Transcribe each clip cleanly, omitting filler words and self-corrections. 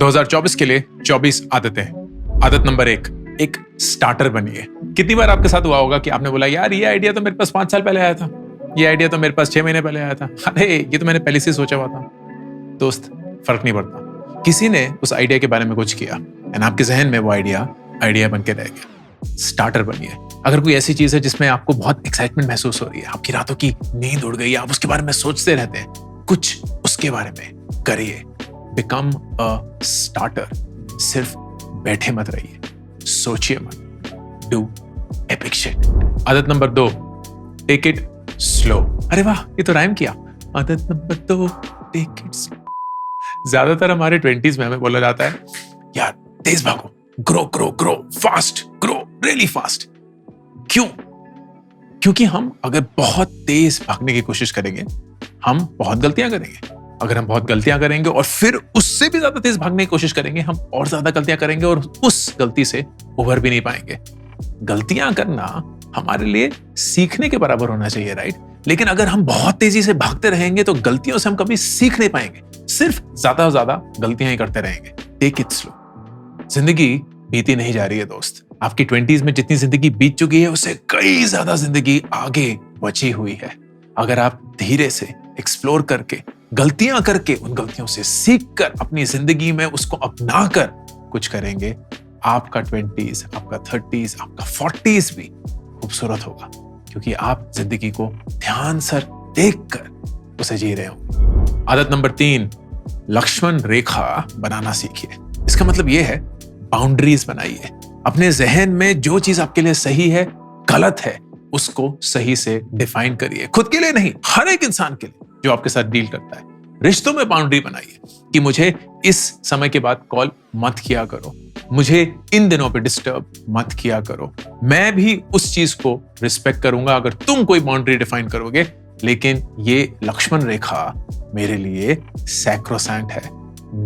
2024 के लिए 24 आदतें। आदत नंबर 1, एक स्टार्टर बनिए। कितनी बार आपके साथ हुआ होगा कि आपने बोला यार ये आइडिया तो मेरे पास 5 साल पहले आया था, ये आइडिया तो मेरे पास 6 महीने पहले आया था, अरे ये तो मैंने पहले से सोचा हुआ था। दोस्त, फर्क नहीं पड़ता, किसी ने उस आइडिया के बारे में कुछ किया एंड आपके जहन में वो आइडिया बन के रह गया। स्टार्टर बनिए। अगर कोई ऐसी चीज है जिसमें आपको बहुत एक्साइटमेंट महसूस हो रही है, आपकी रातों की नींद उड़ गई है, आप उसके बारे में सोचते रहते हैं, कुछ उसके बारे में करिए। Become a starter. सिर्फ बैठे मत रहिए, सोचिए मत। Do epic shit. आदत नंबर 2, टेक इट स्लो। अरे वाह, ये तो राइम किया। आदत नंबर 2, टेक इट स्लो। ज्यादातर हमारे 20s में हमें बोला जाता है यार तेज भागो, grow fast, grow really fast. क्यों? क्योंकि हम अगर बहुत तेज भागने की कोशिश करेंगे हम बहुत गलतियां करेंगे। अगर हम बहुत गलतियां करेंगे और फिर उससे भी ज्यादा तेज भागने की कोशिश करेंगे, हम और ज्यादा गलतियां करेंगे और उस गलती से उभर भी नहीं पाएंगे। गलतियां करना हमारे लिए सीखने के बराबर होना चाहिए, राइट? लेकिन अगर हम बहुत तेजी से भागते रहेंगे तो गलतियों से हम कभी सीख नहीं पाएंगे, सिर्फ ज्यादा से ज्यादा गलतियां ही करते रहेंगे। Take it slow. जिंदगी बीती नहीं जा रही है दोस्त। आपकी 20s में जितनी जिंदगी बीत चुकी है उससे कई ज्यादा जिंदगी आगे बची हुई है। अगर आप धीरे से एक्सप्लोर करके, गलतियां करके, उन गलतियों से सीख कर अपनी जिंदगी में उसको अपना कर कुछ करेंगे, आपका 20s, आपका 30s, आपका 40s भी खूबसूरत होगा, क्योंकि आप जिंदगी को ध्यान से देखकर उसे जी रहे हो। आदत नंबर 3, लक्ष्मण रेखा बनाना सीखिए। इसका मतलब यह है बाउंड्रीज बनाइए। अपने जहन में जो चीज आपके लिए सही है, गलत है, उसको सही से डिफाइन करिए। खुद के लिए नहीं, हर एक इंसान के लिए जो आपके साथ डील करता है। रिश्तों में बाउंड्री बनाइए कि मुझे इस समय के बाद कॉल मत किया करो, मुझे इन दिनों पे डिस्टर्ब मत किया करो। मैं भी उस चीज को रिस्पेक्ट करूंगा अगर तुम कोई बाउंड्री डिफाइन करोगे, लेकिन ये लक्ष्मण रेखा मेरे लिए सैक्रोसैंक्ट है,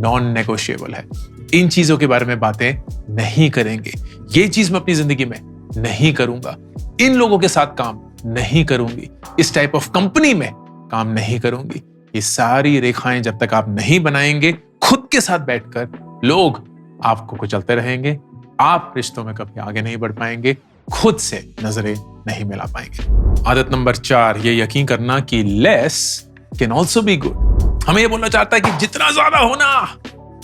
नॉन नेगोशिएबल है। इन चीजों के बारे में बातें नहीं करेंगे। ये चीज मैं अपनी जिंदगी में नहीं करूंगा, इन लोगों के साथ काम नहीं करूंगी, इस टाइप ऑफ कंपनी में काम नहीं करूंगी। ये सारी रेखाएं जब तक आप नहीं बनाएंगे खुद के साथ बैठकर, लोग आपको कुचलते रहेंगे, आप रिश्तों में कभी आगे नहीं बढ़ पाएंगे, खुद से नजरें नहीं मिला पाएंगे। आदत नंबर 4, ये यकीन करना कि less can also be good. हमें ये बोलना चाहता है कि जितना ज्यादा होना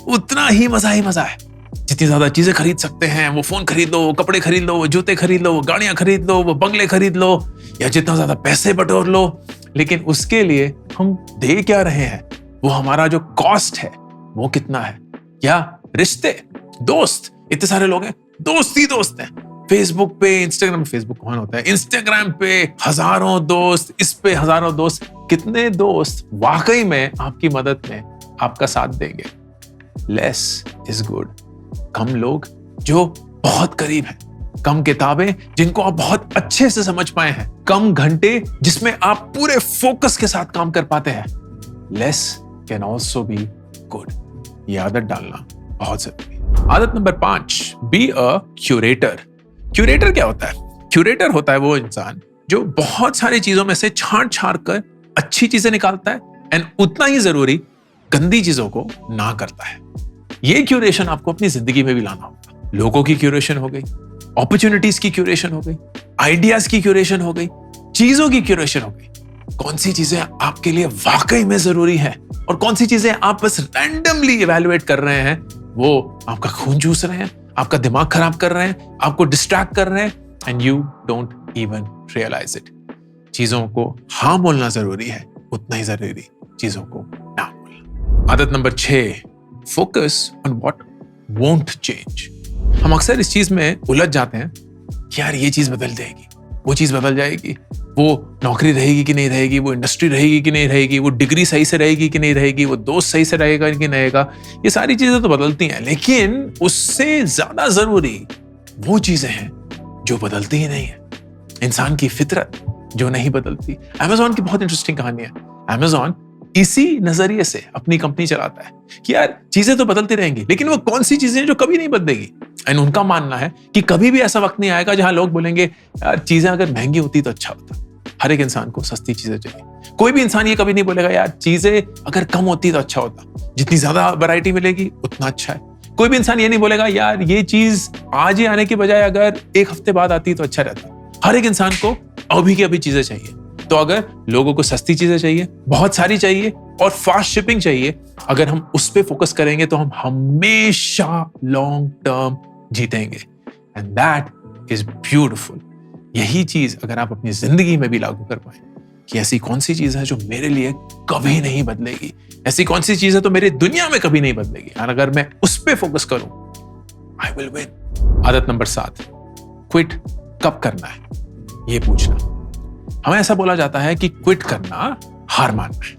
उतना ही मजा है। जितनी ज्यादा चीजें खरीद सकते हैं, वो फोन खरीद लो, वो कपड़े खरीद लो, वो जूते खरीद लो, वो गाड़ियां खरीद लो, वो बंगले खरीद लो, या जितना ज्यादा पैसे बटोर लो। लेकिन उसके लिए हम दे क्या रहे हैं? वो हमारा जो कॉस्ट है वो कितना है? या रिश्ते, दोस्त, इतने सारे लोग हैं, दोस्त ही दोस्त हैं। फेसबुक पे, इंस्टाग्राम, फेसबुक कौन होता है, इंस्टाग्राम पे हजारों दोस्त, इस पे हजारों दोस्त। कितने दोस्त वाकई में आपकी मदद में आपका साथ देंगे? Less is good. कम लोग जो बहुत करीब हैं, कम किताबें जिनको आप बहुत अच्छे से समझ पाए हैं, कम घंटे जिसमें आप पूरे फोकस के साथ काम कर पाते हैं। Less can also be good. ये आदत डालना बहुत जरूरी है। आदत number 5, be a curator. Curator क्या होता है? क्यूरेटर होता है वो इंसान जो बहुत सारी चीजों में से छांट कर अच्छी चीजें निकालता है एंड उतना ही जरूरी गंदी चीजों को ना करता है। ये क्यूरेशन आपको अपनी जिंदगी में भी लाना होगा। लोगों की क्यूरेशन हो गई, अपॉर्चुनिटीज की क्यूरेशन हो गई, आइडियाज की क्यूरेशन हो गई, चीजों की क्यूरेशन हो गई। कौन सी चीजें आपके लिए वाकई में जरूरी है और कौन सी चीजें आप बस रैंडमली इवैल्यूएट कर रहे हैं, वो आपका खून चूस रहे हैं, आपका दिमाग खराब कर रहे हैं, आपको डिस्ट्रैक्ट कर रहे हैं, and you don't even realise it. चीजों को हाँ बोलना जरूरी है, उतना ही जरूरी चीजों को ना बोलना। आदत number 6, focus on what won't change. हम अक्सर इस चीज में उलझ जाते हैं कि यार ये चीज बदल जाएगी, वो चीज बदल जाएगी, वो नौकरी रहेगी कि नहीं रहेगी, वो इंडस्ट्री रहेगी कि नहीं रहेगी, वो डिग्री सही से रहेगी कि नहीं रहेगी, वो दोस्त सही से रहेगा कि नहीं रहेगा। ये सारी चीजें तो बदलती हैं, लेकिन उससे ज्यादा जरूरी वो चीजें हैं जो बदलती ही नहीं है। इंसान की फितरत जो नहीं बदलती। अमेज़न की बहुत इंटरेस्टिंग कहानी है। अमेज़न इसी नजरिए से अपनी कंपनी चलाता है कि यार चीजें तो बदलती रहेंगी, लेकिन वो कौन सी चीजें जो कभी नहीं बदलेगी। एंड उनका मानना है कि कभी भी ऐसा वक्त नहीं आएगा जहां लोग बोलेंगे यार चीजें अगर महंगी होती तो अच्छा होता। हर एक इंसान को सस्ती चीजें चाहिए। कोई भी इंसान ये कभी नहीं बोलेगा यार चीजें अगर कम होती तो अच्छा होता, जितनी ज्यादा वैरायटी मिलेगी उतना अच्छा है। कोई भी इंसान ये नहीं बोलेगा यार ये चीज आज ही आने के बजाय अगर एक हफ्ते बाद आती तो अच्छा रहता। हर एक इंसान को अभी की अभी चीजें चाहिए। तो अगर लोगों को सस्ती चीजें चाहिए, बहुत सारी चाहिए और फास्ट शिपिंग चाहिए, अगर हम उस पर फोकस करेंगे तो हम हमेशा लॉन्ग टर्म जीतेंगे। And that is beautiful. यही चीज अगर आप अपनी जिंदगी में भी लागू कर पाए कि ऐसी कौन सी चीज है जो मेरे लिए कभी नहीं बदलेगी, ऐसी कौन सी चीज है तो मेरी दुनिया में कभी नहीं बदलेगी, और अगर मैं उस पर फोकस करूं आई विल विन। आदत नंबर 7, क्विट कब करना है ये पूछना। हमें ऐसा बोला जाता है कि क्विट करना हार मानना है,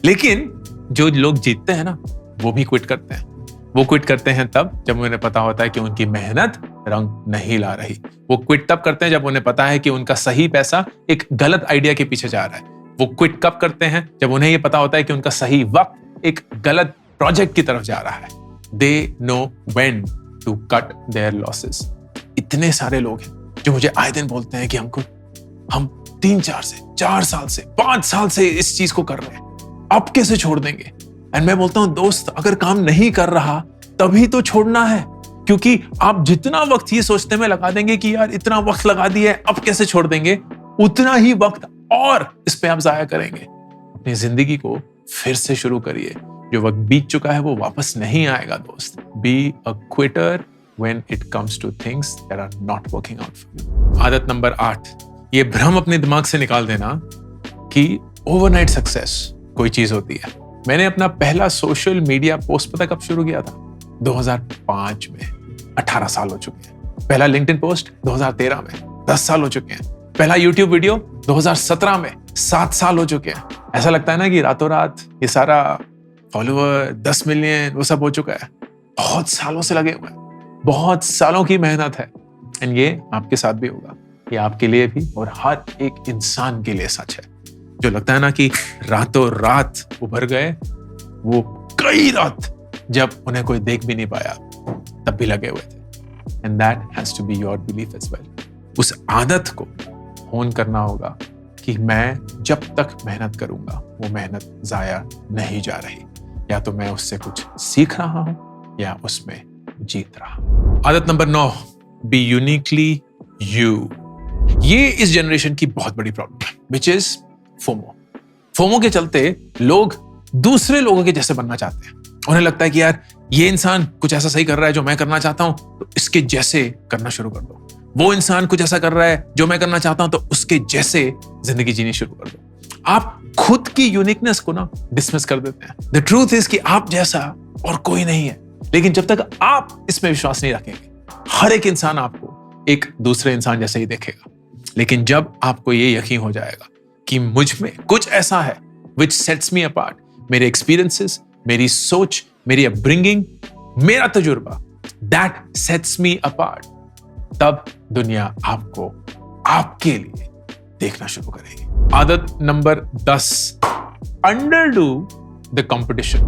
लेकिन जो लोग जीतते हैं ना वो भी क्विट करते हैं। वो क्विट करते हैं तब जब उन्हें पता होता है कि उनकी मेहनत रंग नहीं ला रही। वो क्विट तब करते हैं जब उन्हें पता है कि उनका सही पैसा एक गलत आइडिया के पीछे जा रहा है। वो क्विट कब करते हैं जब उन्हें ये पता होता है कि उनका सही वक्त एक गलत प्रोजेक्ट की तरफ जा रहा है। They know when to cut their losses. इतने सारे लोग हैं जो मुझे आए दिन बोलते हैं कि हम 3-4 से 4 साल से 5 साल से इस चीज को कर रहे हैं, अब कैसे छोड़ देंगे। एंड मैं बोलता हूं दोस्त, अगर काम नहीं कर रहा तभी तो छोड़ना है, क्योंकि आप जितना वक्त ये सोचने में लगा देंगे कि यार इतना वक्त लगा दिया है अब कैसे छोड़ देंगे, उतना ही वक्त और इस पे आप जाया करेंगे। अपनी जिंदगी को फिर से शुरू करिए। जो वक्त बीत चुका है वो वापस नहीं आएगा दोस्त। Be a quitter when it comes to things that are not working out for you. आदत नंबर 8, ये भ्रम अपने दिमाग से निकाल देना कि ओवरनाइट सक्सेस कोई चीज होती है। मैंने अपना पहला सोशल मीडिया पोस्ट पता कब शुरू किया था? 2005 में। 18 साल हो चुके हैं। पहला लिंक्डइन पोस्ट 2013 में। 10 साल हो चुके हैं। पहला यूट्यूब वीडियो 2017 में। 7 साल हो चुके हैं। ऐसा लगता है ना कि रातों रात ये सारा फॉलोअर 10 मिलियन वो सब हो चुका है। बहुत सालों से लगे हुए हैं, बहुत सालों की मेहनत है। एंड ये आपके साथ भी होगा, ये आपके लिए भी और हर एक इंसान के लिए सच है। जो लगता है ना कि रातों रात उभर गए, वो कई रात जब उन्हें कोई देख भी नहीं पाया तब भी लगे हुए थे। And that has to be your belief as well. उस आदत को होन करना होगा कि मैं जब तक मेहनत करूंगा वो मेहनत जाया नहीं जा रही, या तो मैं उससे कुछ सीख रहा हूं या उसमें जीत रहा हूं। आदत नंबर 9, बी यूनिकली यू। ये इस जनरेशन की बहुत बड़ी प्रॉब्लम है, विच इज फोमो। फोमो के चलते लोग दूसरे लोगों के जैसे बनना चाहते हैं। उन्हें लगता है कि यार ये इंसान कुछ ऐसा सही कर रहा है जो मैं करना चाहता हूं, तो इसके जैसे करना शुरू कर दो। वो इंसान कुछ ऐसा कर रहा है जो मैं करना चाहता हूं, तो उसके जैसे जिंदगी जीनी शुरू कर दो। आप खुद की यूनिकनेस को ना डिसमिस कर देते हैं। द ट्रूथ इज कि आप जैसा और कोई नहीं है। लेकिन जब तक आप इसमें विश्वास नहीं रखेंगे, हर एक इंसान आपको एक दूसरे इंसान जैसे ही देखेगा। लेकिन जब आपको ये यकीन हो जाएगा कि मुझ में कुछ ऐसा है which sets me apart, मेरे एक्सपीरियंसेस, मेरी सोच, मेरी अपब्रिंगिंग, मेरा तजुर्बा, that sets me apart, तब दुनिया आपको आपके लिए देखना शुरू करेगी। आदत नंबर 10, underdo the competition.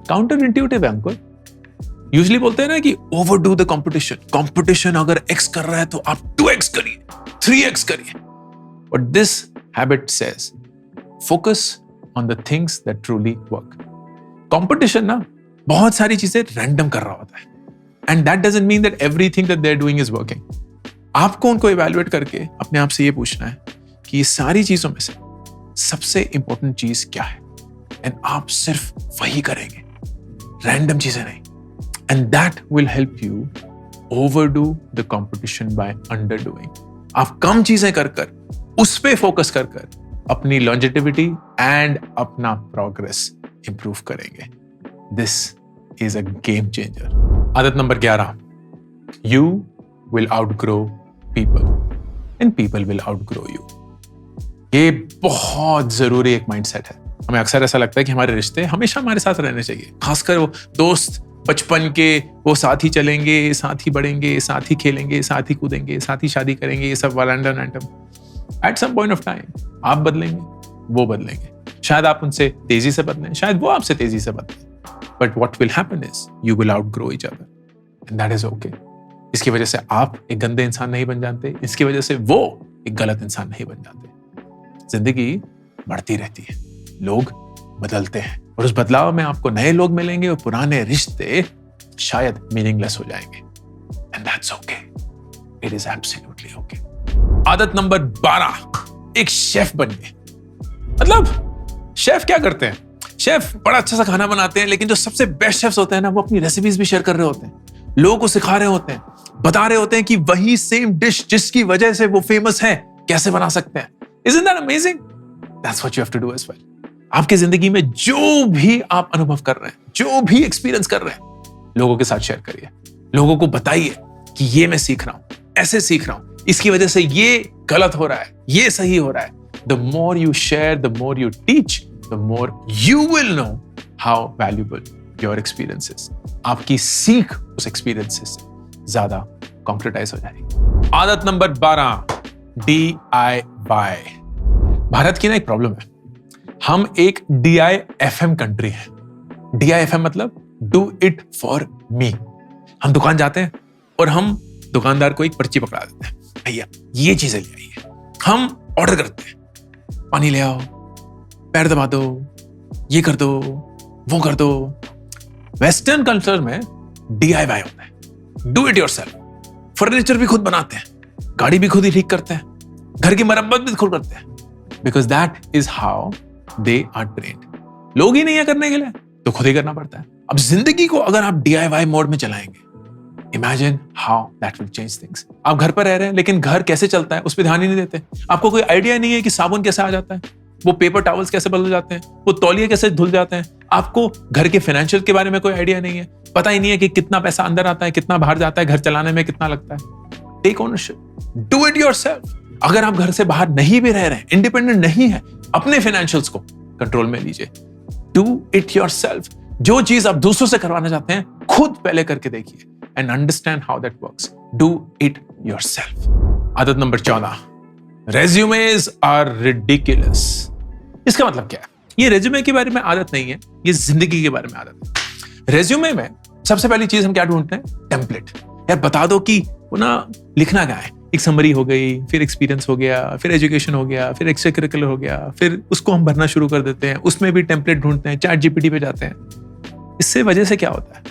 Counter intuitive है अंकुल। यूजली बोलते हैं ना कि ओवरडू द कंपटीशन। कंपटीशन अगर x कर रहा है तो आप 2x करिए, 3x करिए। But this habit says, focus on the things that truly work. Competition ना बहुत सारी चीजें रैंडम कर रहा होता है, and that doesn't mean that everything that they're doing is working. आपको उनको इवैल्यूएट करके अपने आप से ये पूछना है कि ये सारी चीजों में से सबसे इंपॉर्टेंट चीज क्या है, एंड आप सिर्फ वही करेंगे, रैंडम चीजें नहीं। And that will help you overdo the competition by underdoing. आप कम चीजें कर उस पे फोकस कर अपनी लॉन्जेटिविटी एंड अपना प्रोग्रेस इंप्रूव करेंगे। This is a game changer. आदत नंबर 11, you will outgrow people and people will outgrow you. ये बहुत जरूरी एक माइंडसेट है। हमें अक्सर ऐसा लगता है कि हमारे रिश्ते हमेशा हमारे साथ रहने चाहिए, खासकर वो दोस्त बचपन के, वो साथ ही चलेंगे, साथ ही बढ़ेंगे, साथ ही खेलेंगे, साथ ही कूदेंगे, साथ ही शादी करेंगे, ये सब वालंडन item. At some point of time आप बदलेंगे, वो बदलेंगे। शायद आप उनसे तेजी से बदलें, शायद वो आपसे तेजी से बदलें, but what will happen is you will outgrow each other, and that is okay. इसकी वजह से आप एक गंदे इंसान नहीं बन जाते, इसकी वजह से वो एक गलत इंसान नहीं बन जाते। जिंदगी बढ़ती रहती है, लोग बदलते हैं और उस बदलाव में आपको नए लोग मिलेंगे और पुराने रिश्ते शायद मीनिंगलेस हो जाएंगे। And that's okay, it is absolutely okay. आदत नंबर 12, एक शेफ बनिए। मतलब शेफ क्या करते हैं? शेफ बड़ा अच्छा सा खाना बनाते हैं, लेकिन जो सबसे बेस्ट शेफ्स होते हैं ना, वो अपनी रेसिपीज भी शेयर कर रहे होते हैं, लोगों को सिखा रहे होते हैं, बता रहे होते हैं कि वही सेम डिश जिसकी वजह से वो फेमस है कैसे बना सकते हैं। Isn't that amazing? That's what you have to do as well. आपकी जिंदगी में जो भी आप अनुभव कर रहे हैं, जो भी एक्सपीरियंस कर रहे हैं, लोगों के साथ शेयर करिए, लोगों को बताइए कि ये मैं सीख रहा हूं, ऐसे सीख रहा हूं, इसकी वजह से ये गलत हो रहा है, ये सही हो रहा है। The more you share, the more you teach, the more you will know how valuable your experience is. आपकी सीख उस एक्सपीरियंसेस से ज्यादा कॉन्क्रेटाइज हो जाएगी। आदत नंबर 12, DIY। भारत की ना एक प्रॉब्लम है, हम एक DIFM कंट्री है। DIFM मतलब डू इट फॉर मी। हम दुकान जाते हैं और हम दुकानदार को एक पर्ची पकड़ा देते हैं, भैया ये चीजें ले आइए। हम ऑर्डर करते हैं, पानी ले आओ, पैर दबा दो, ये कर दो, वो कर दो। वेस्टर्न कल्चर में DIY होता है, डू इट योरसेल्फ। फर्नीचर भी खुद बनाते हैं, गाड़ी भी खुद ही ठीक करते हैं, घर की मरम्मत भी खुद करते हैं, because that is how they are trained. लोग ही नहीं है करने के लिए, तो खुद ही करना पड़ता है। अब जिंदगी को अगर आप DIY मोड में चलाएंगे, imagine how that will change things. आप घर पर रह रहे हैं, लेकिन घर कैसे चलता है उस पर ध्यान ही नहीं देते। आपको कोई आइडिया नहीं है कि साबुन कैसे आ जाता है, वो पेपर टॉवल्स कैसे बदल जाते हैं, वो तौलिए कैसे धुल जाते हैं। आपको घर के फाइनेंशियल के बारे में कोई आइडिया नहीं है, पता ही नहीं है कि कितना पैसा अंदर आता है, कितना बाहर जाता है, घर चलाने में कितना लगता है। Take ownership, do it yourself. अगर आप घर से बाहर नहीं भी रह रहे हैं, इंडिपेंडेंट नहीं है, अपने फाइनेंशियल्स को कंट्रोल में लीजिए। Do it yourself. जो चीज आप दूसरों से करवाना चाहते हैं, खुद पहले करके देखिए and understand how that works. Do it yourself. आदत नंबर 14, resumes are ridiculous. इसका मतलब क्या है? ये रेज्यूमे के बारे में आदत नहीं है, ये जिंदगी के बारे में आदत है। रेज्यूमे में सबसे पहली चीज हम क्या ढूंढते हैं? टेम्पलेट। यार बता दो कि वो ना लिखना क्या है। एक समरी हो गई, फिर एक्सपीरियंस हो गया, फिर एजुकेशन हो गया, फिर एक्स्ट्रा करिकुलर हो गया, फिर उसको हम भरना शुरू कर देते हैं। उसमें भी टेम्पलेट ढूंढते हैं, चैट जीपीटी पे जाते हैं। इससे वजह से क्या होता है?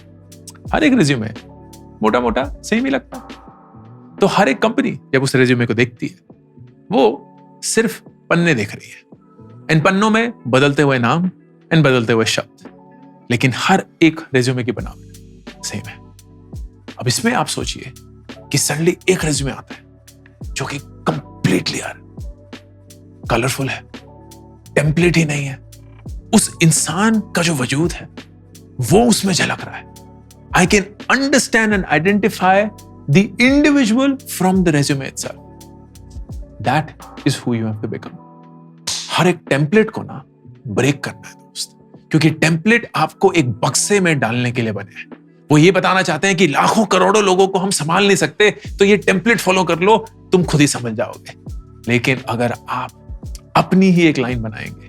हर एक रेज्यूमे मोटा मोटा सेम ही लगता है। तो हर एक कंपनी जब उस रेज्यूमे को देखती है, वो सिर्फ पन्ने देख रही है। इन पन्नों में बदलते हुए नाम एंड बदलते हुए शब्द, लेकिन हर एक रेज्यूमे की बनावट सेम है। अब इसमें आप सोचिए कि सडनली एक रेज्यूमे आता है जो कि कंप्लीटली यार कलरफुल है, टेम्पलेट ही नहीं है, उस इंसान का जो वजूद है वो उसमें झलक रहा है। I can understand and identify the individual from the resume itself. That is who you have to become. हर एक टेम्पलेट को ना ब्रेक करना है दोस्त, क्योंकि टेम्पलेट आपको एक बक्से में डालने के लिए बने हैं। वो ये बताना चाहते हैं कि लाखों करोड़ों लोगों को हम संभाल नहीं सकते, तो ये टेम्पलेट फॉलो कर लो, तुम खुद ही समझ जाओगे। लेकिन अगर आप अपनी ही एक लाइन बनाएंगे,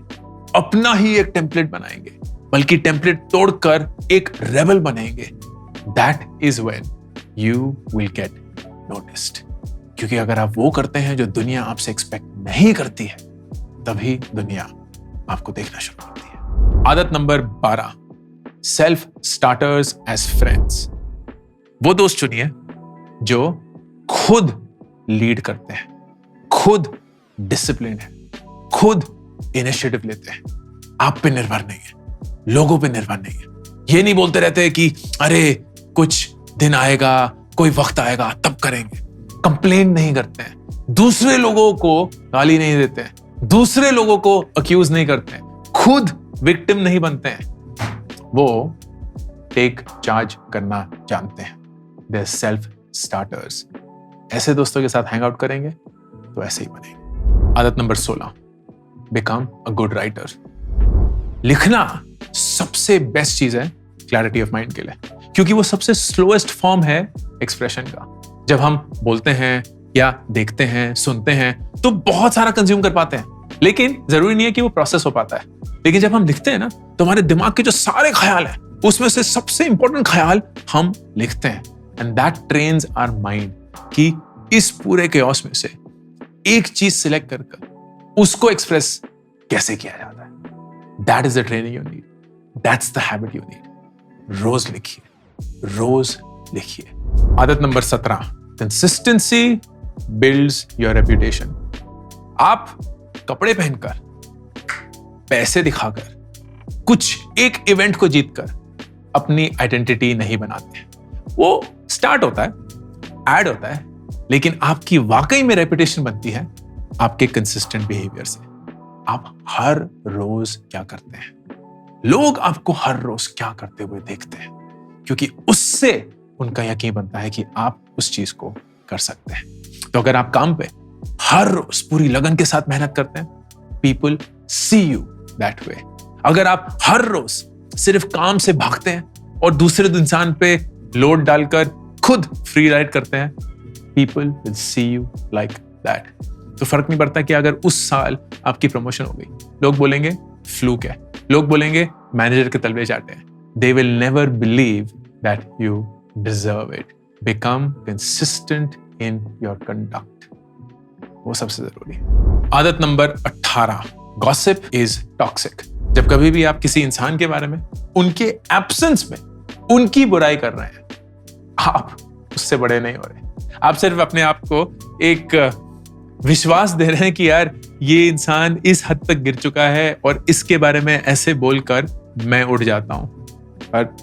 अपना ही एक टेम्पलेट बनाएंगे, बल्कि टेम्पलेट तोड़कर एक रेबल बनेंगे, that is when you will get noticed. क्योंकि अगर आप वो करते हैं जो दुनिया आपसे एक्सपेक्ट नहीं करती है, तभी दुनिया आपको देखना शुरू करती है। आदत number 12, self starters as friends. वो दोस्त चुनिए जो खुद लीड करते हैं, खुद डिसिप्लिन है, खुद इनिशिएटिव लेते हैं। आप पे निर्भर नहीं है, लोगों पे निर्भर नहीं है। ये नहीं बोलते रहते कि अरे कुछ दिन आएगा, कोई वक्त आएगा तब करेंगे। कंप्लेन नहीं करते हैं, दूसरे लोगों को गाली नहीं देते हैं, दूसरे लोगों को अक्यूज नहीं करते हैं, खुद विक्टिम नहीं बनते हैं। वो टेक चार्ज करना जानते हैं। They are self starters. ऐसे दोस्तों के साथ हैंग आउट करेंगे तो ऐसे ही बनेंगे। आदत number 16, become a good writer. लिखना सबसे बेस्ट चीज है क्लैरिटी ऑफ माइंड के लिए, क्योंकि वो सबसे स्लोएस्ट फॉर्म है एक्सप्रेशन का। जब हम बोलते हैं या देखते हैं, सुनते हैं, तो बहुत सारा कंज्यूम कर पाते हैं, लेकिन जरूरी नहीं है कि वो प्रोसेस हो पाता है। लेकिन जब हम लिखते हैं ना, तो हमारे दिमाग के जो सारे ख्याल हैं, उसमें से सबसे इंपॉर्टेंट ख्याल हम लिखते हैं, and that trains our mind कि इस पूरे केओस में से एक चीज सिलेक्ट कर उसको एक्सप्रेस कैसे किया जाता है, that is the training you need, that's the habit you need. रोज लिखिए, रोज लिखिए। आदत नंबर 17, कंसिस्टेंसी बिल्ड्स योर रेपुटेशन। आप कपड़े पहनकर, पैसे दिखाकर, कुछ एक इवेंट को जीतकर अपनी आइडेंटिटी नहीं बनाते। वो स्टार्ट होता है, ऐड होता है, लेकिन आपकी वाकई में रेपुटेशन बनती है आपके कंसिस्टेंट बिहेवियर से। आप हर रोज क्या करते हैं, लोग आपको हर रोज क्या करते हुए देखते हैं, क्योंकि उससे उनका यकीन बनता है कि आप उस चीज को कर सकते हैं। तो अगर आप काम पे हर रोज पूरी लगन के साथ मेहनत करते हैं, people see you that way. अगर आप हर रोज सिर्फ काम से भागते हैं और दूसरे इंसान पे लोड डालकर खुद फ्री राइड करते हैं, people will see you like that. तो फर्क नहीं पड़ता कि अगर उस साल आपकी प्रमोशन हो गई, लोग बोलेंगे फ्लूक है, लोग बोलेंगे मैनेजर के तलवे चाटे हैं। They will never believe that you deserve it. Become consistent in your conduct, वो सबसे जरूरी है। आदत नंबर 18, गॉसिप इज टॉक्सिक। जब कभी भी आप किसी इंसान के बारे में उनके एब्सेंस में उनकी बुराई कर रहे हैं, आप उससे बड़े नहीं हो रहे। आप सिर्फ अपने आप को एक विश्वास दे रहे हैं कि यार ये इंसान इस हद तक गिर चुका है और इसके बारे में ऐसे बोलकर मैं उठ जाता हूं। पर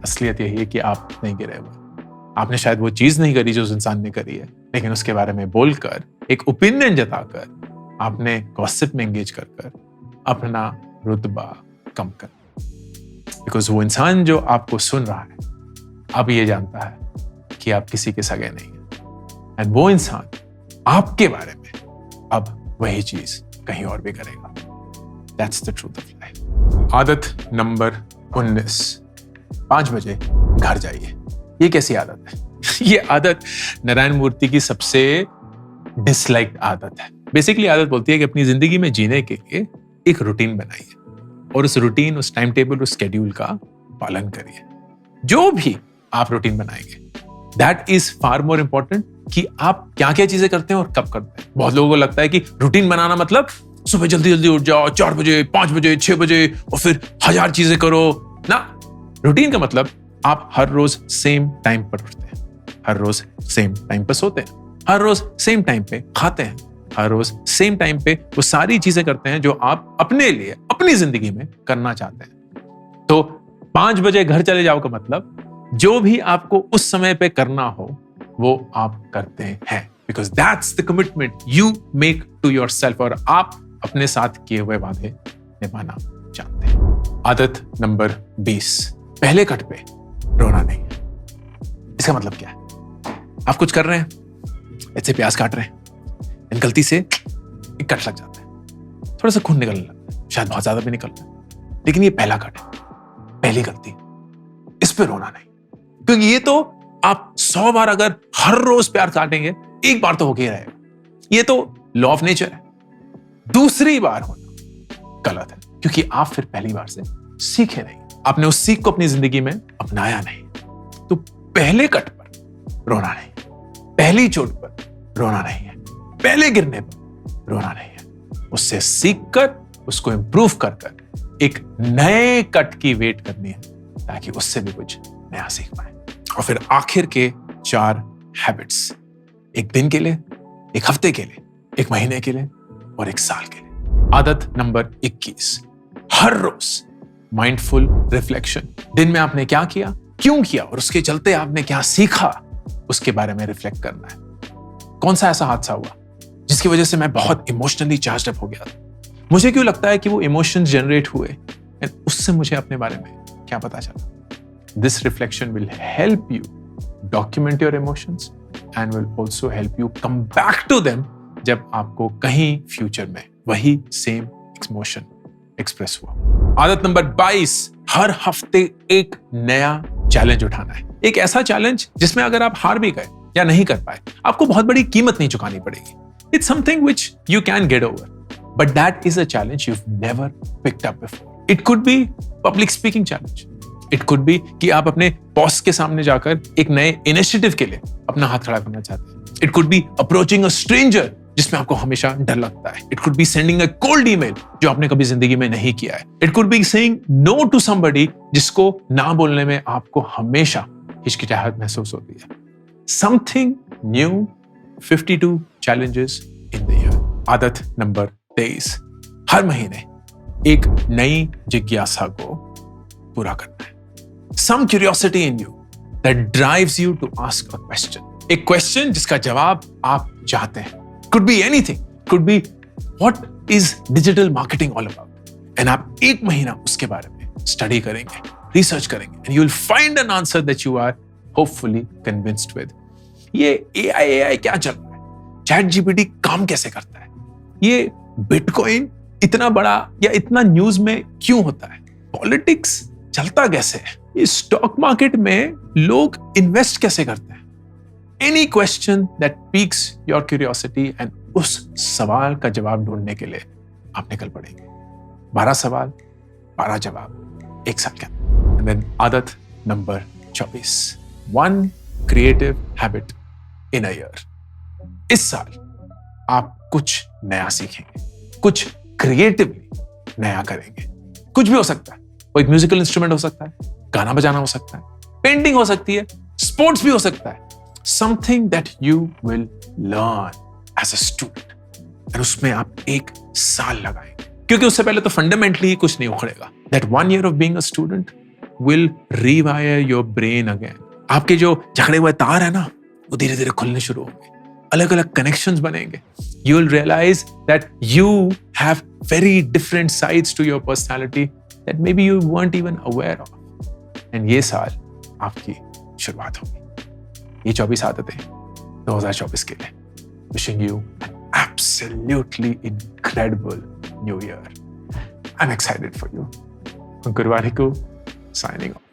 असलियत यही है कि आप नहीं गिरे हुए। आपने शायद वो चीज नहीं करी जो उस इंसान ने करी है, लेकिन उसके बारे में बोलकर, एक ओपिनियन जताकर, आपने गॉसिप में एंगेज कर अपना रुतबा कम कर। बिकॉज वो इंसान जो आपको सुन रहा है अब ये जानता है कि आप किसी के सगे नहीं हैं, एंड वो इंसान आपके बारे में अब वही चीज कहीं और भी करेगा। That's the truth of life. आदत नंबर 19, 5 बजे घर जाइए। ये कैसी आदत है? ये आदत नारायण मूर्ति की सबसे डिसलाइक्ड आदत है। बेसिकली आदत बोलती है कि अपनी जिंदगी में जीने के लिए एक रूटीन बनाइए और उस रूटीन, उस टाइम टेबल, उस शेड्यूल का पालन करिए। जो भी आप रूटीन बनाएंगे, that is far more important कि आप क्या क्या चीजें करते हैं और कब करते हैं। बहुत लोगों को लगता है कि रूटीन बनाना मतलब सुबह जल्दी जल्दी उठ जाओ, 4 बजे, 5 बजे, 6 बजे और फिर 1000 चीजें करो ना। रूटीन का मतलब आप हर रोज सेम टाइम पर उठते हैं, हर रोज सेम टाइम पर सोते हैं, हर रोज सेम टाइम पे खाते हैं, हर रोज सेम टाइम पे वो सारी चीजें करते हैं जो आप अपने लिए, अपनी जिंदगी में करना चाहते हैं। तो 5 बजे घर चले जाओ का मतलब जो भी आपको उस समय पे करना हो वो आप करते हैं, because that's the commitment you make to yourself, और आप अपने साथ किए हुए वादे निभाना चाहते हैं। आदत नंबर 20, पहले कट पे रोना नहीं है। इसका मतलब क्या है? आप कुछ कर रहे हैं, ऐसे प्याज काट रहे हैं, गलती से एक कट लग जाता है, थोड़ा सा खून निकलने लगता है, शायद बहुत ज्यादा भी निकल रहा है, लेकिन ये पहला कट है, पहली गलती, इस पे रोना नहीं। क्योंकि ये तो आप 100 बार अगर हर रोज प्याज काटेंगे, एक बार तो होके ही रहेगा। ये तो लॉ ऑफ नेचर है। दूसरी बार होना गलत है, क्योंकि आप फिर पहली बार से सीखे नहीं, आपने उस सीख को अपनी जिंदगी में अपनाया नहीं। तो पहले कट पर रोना नहीं, पहली चोट पर रोना नहीं है, पहले गिरने पर रोना नहीं है। उससे सीख कर, उसको इंप्रूव कर कर एक नए कट की वेट करनी है, ताकि उससे भी कुछ नया सीख पाए। और फिर आखिर के 4 हैबिट्स, एक दिन के लिए, एक हफ्ते के लिए, एक महीने के लिए और एक साल के लिए। आदत नंबर 21, हर रोज माइंडफुल रिफ्लेक्शन। दिन में आपने क्या किया, क्यों किया और उसके चलते आपने क्या सीखा, उसके बारे में रिफ्लेक्ट करना है। कौन सा ऐसा हादसा हुआ जिसकी वजह से मैं बहुत इमोशनली चार्ज अप हो गया था? मुझे क्यों लगता है कि वो इमोशंस जनरेट हुए, एंड उससे मुझे अपने बारे में क्या पता चला? This reflection will help you document your emotions and will also help you come back to them जब आपको कहीं फ्यूचर में वही सेम इमोशन एक्सप्रेस हुआ। आदत नंबर 22, हर हफ्ते एक नया चैलेंज उठाना है। एक ऐसा चैलेंज जिसमें अगर आप हार भी गए या नहीं कर पाए, आपको बहुत बड़ी कीमत नहीं चुकानी पड़ेगी। It's something which you can get over, but that is a challenge you've never picked up before. It could be public speaking challenge. It could be कि आप अपने बॉस के सामने जाकर एक नए इनिशिएटिव के लिए अपना हाथ खड़ा करना चाहते हैं। It could be approaching a stranger जिसमें आपको हमेशा डर लगता है. It could be sending a cold email जो आपने कभी जिंदगी में नहीं किया है. It could be saying no to somebody जिसको ना बोलने में आपको हमेशा हिचकिचाहट महसूस होती है. Something new, 52 challenges in the year. आदत नंबर 23, हर महीने एक नई जिज्ञासा को पूरा करना है. Some curiosity in you that drives you to ask a question. एक क्वेश्चन जिसका जवाब आप चाहते हैं. Could be anything. Could be what is digital marketing all about? And आप एक महीना उसके बारे में स्टडी करेंगे, रिसर्च करेंगे, and you will find an answer that you are hopefully convinced with. ये AI क्या चल रहा है? चैट जीपीटी काम कैसे करता है? ये बिटकॉइन इतना बड़ा या इतना न्यूज में क्यों होता है? पॉलिटिक्स चलता कैसे है? ये स्टॉक मार्केट में लोग इन्वेस्ट कैसे करते हैं? Any question that picks your curiosity and उस सवाल का जवाब ढूंढने के लिए आप निकल पड़ेंगे. 12 सवाल, 12 जवाब एक साल के अंदर. देन आदत number 24, 1 creative habit in a year. इस साल आप कुछ नया सीखेंगे, कुछ क्रिएटिवली नया करेंगे. कुछ भी हो सकता है. कोई म्यूजिकल इंस्ट्रूमेंट हो सकता है, गाना बजाना हो सकता है, पेंटिंग हो सकती है, स्पोर्ट्स भी हो सकता है. Something that you will learn as a student. और उसमें आप एक साल लगाएंगे, क्योंकि उससे पहले तो फंडामेंटली ही कुछ नहीं उखड़ेगा. That 1 year of being a student will rewire your brain again. आपके जो झगड़े हुए तार है ना, वो धीरे धीरे खुलने शुरू होंगे. अलग अलग कनेक्शंस बनेंगे. You will realize that you have very different sides to your personality that maybe you weren't even aware of. And ये साल आपकी शुरुआत होगी. ये 24 आदतें 2024 के लिए. Wishing you an absolutely incredible new year. I'm excited for you. Ankur Warikoo, signing off.